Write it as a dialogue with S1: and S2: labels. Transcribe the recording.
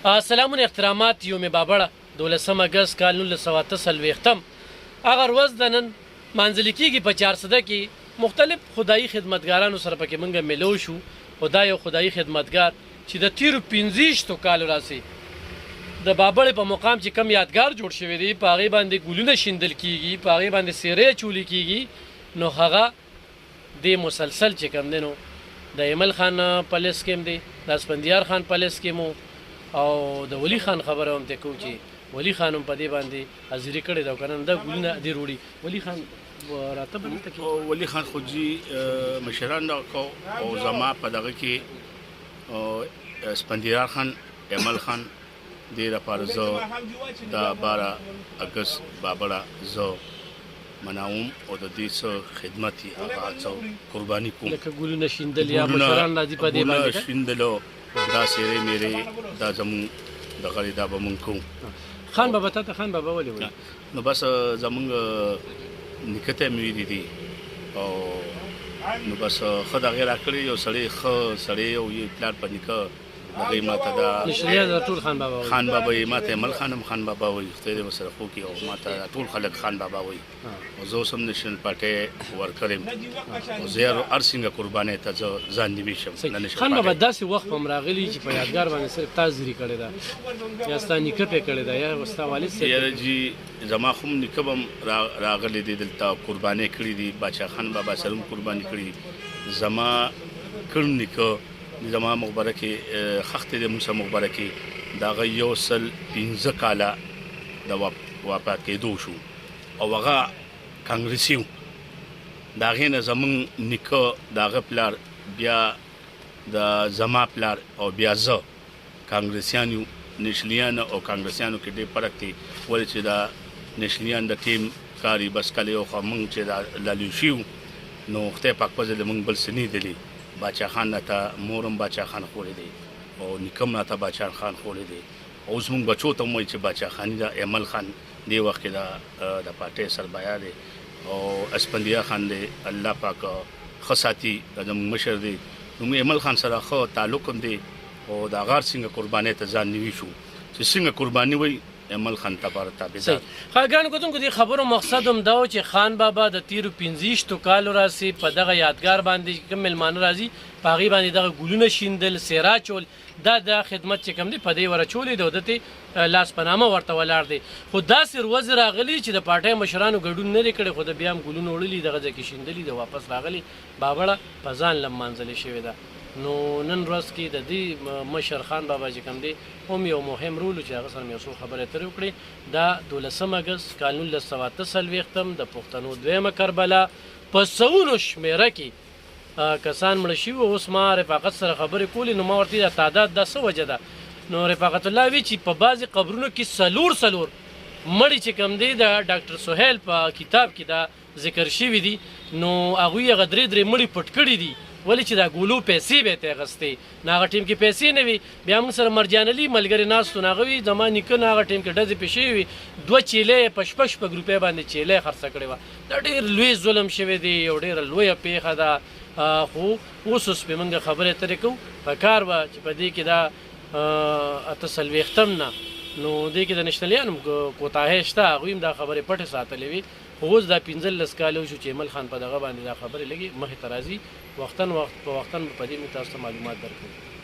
S1: سلامونه احترامات یوم بابړه 12 اگست کال 1943 هغه ورځ د نن منځلي کېږي په 400 کې مختلف خدایي خدمتګارانو سره پکې موږ ملو شو. خدا یو خدایي خدمتګار چې د تیرو 15 کالو راسي د بابړې په مقام چې کم یادګار جوړ شوی دی په هغې باندې ګلونه شیندل کېږي، په هغې باندې سیرې چولې کېږي، نو هغه د مسلسل چې کم دی نو د ایمل خان په لیست کې هم دی، د اسفندیار خان په لیست کې مو او د ولی خان خبره هم ته کوم چې ولی خان هم په دې باندې حاضري کړې ده او که نه دا ګلونه دې روړي. ولی خان راته به دلته کې
S2: ولی خان خو جي مشران او زما په دغه کې اسفندیار خان ایمل خان دې لپاره زه د 12 اگست بابړه زه مناوم او د دې څه خدمت یې هغه څه قرباني کوم
S1: لکه ګلونه شیندل یا مشران راځي په دې باندې
S2: ګلونه شیندلو دا سیرې میرې دا زمون دغه دا به مونږ کوو.
S1: خان بابا ته خان بابا ولې وایي؟
S2: نو بس زمونږ نیکه ته مې ویلي دي او نو بس ښه دغې راکړې یو سړی ښه سړی او یې پلار په نیکه هغې ما ته دا
S1: نشریه ټول خان بابا وایي.
S2: خان بابا یې ما ته ایمل خان هم خان بابا وایي، خدای دې ورسره ښو کړي او ما ته ټول خلک خان بابا وایي او زه اوس هم نېشنل پارټۍ ورکر یم او زه هر څنګه قربانۍ ته زه ځان نیوي شم.
S1: خان بابا داسې وخت هم راغلی چې په یادګار باندې صرف تا زري کړې ده یا ستا نیکه پې کړې ده یا ستا والد صاحب؟
S2: یاره جي زما خو هم نیکه به هم راغلی دی دلته قربانۍ کړي دي، باچا خان بابا سره هم قرباني کړي. زما کړ نیکه زما مقبره کې خښتې د موسی مقبره کې د هغه 115 کاله د وفات کېدو شو او هغه کانګرسي و. د هغې نه زمونږ نیکه د هغه پلار بیا د زما پلار او بیا زه کانګرسیان یو. نشلیان او کانګرسیانو کې ډېر فرق دی ولې چې د نشلیان د ټیم کاري بس کله یو خو موږ چې د لالوشي وو نو خدای پاک فضل موږ بل څه نه لیدلي. باچا خان راته مورم باچا خان خوړی دی او نیکم راته باچا خان خوړی دی. اوس موږ بچو ته هم وایي چې باچا خاني د ایمل خان دې وخت کې د پارټۍ سربیاه دی او اسفندیار خان دی الله پاک ښه ساتي زموږ مشر دی. نو ایمل خان سره ښه تعلق هم دی او د هغه څنګه قربانۍ ته ځان نیوي شو چې څنګه قرباني وایي ایمل خان تبار تابعدار.
S1: ګرانو کتونکو دې خبرو مقصد هم دا و چې خان بابا د تیرو 15 کالو راسي په دغه یادګار باندې کوم مېلمانه راځي په هغې باندې دغه ګلونه شیندل، سیرا چول، دا د خدمت چې کوم دی په دې ورچولې دی او دته لاس په نامه ورته ولاړ دی. خو داسې ورځ راغلي چې د پارټۍ مشرانو ګډون نه دی کړی خو د بیا هم ګلونه وړلي دغه ځای کې شیندلي د واپس راغلي بابړه په ځان لمانځلې شوې ده. نو نن ورځ کې د دې مشر خان بابا چې کوم دی هم یو مهم رول چې هغه سره مې یو څو خبرې ترې وکړې. دا 12 اگست کال 1943 د پښتنو دویمه کربلا په سوونو شمېره کې کسان مړه شوي. اوس ما رفاقت سره خبرې کولې نو ما ورته د تعداد دا څه وجه ده نو رفاقت الله وی چې په بعضې قبرونو کې څلور مړي چې کوم دی د ډاکټر سهیل په کتاب کې دا ذکر شوي دي نو هغوی هغه درې مړي پټ کړي دي ولې چې دا ګولو پیسې به یې ترې اخیستې نو هغه ټیم کې پیسې نه وي. بیا موږ سره مرجان علي ملګري ناست و نو هغه وي زما نیکه نو هغه ټیم کې ډزې پې شوې وي 2 چیلې یې په شپږ روپۍ باندې چیلې خرڅه کړې وه. دا ډېر لوی ظلم شوی دی یو ډېره لویه پیښه ده. خو اوس پې موږ خبرې اترې کوو په کار وه چې په دې کې دا 48 نه نو دې کې د نشنلیانو کوتاهۍ شته هغوی هم دا خبرې پټې ساتلې وي. خو اوس دا 15 کاله شو چې ایمل خان په دغه باندې دا خبرې لګي مخې ته راځي وختاً په وختاً په دې موږ تاسو ته معلومات درکوو.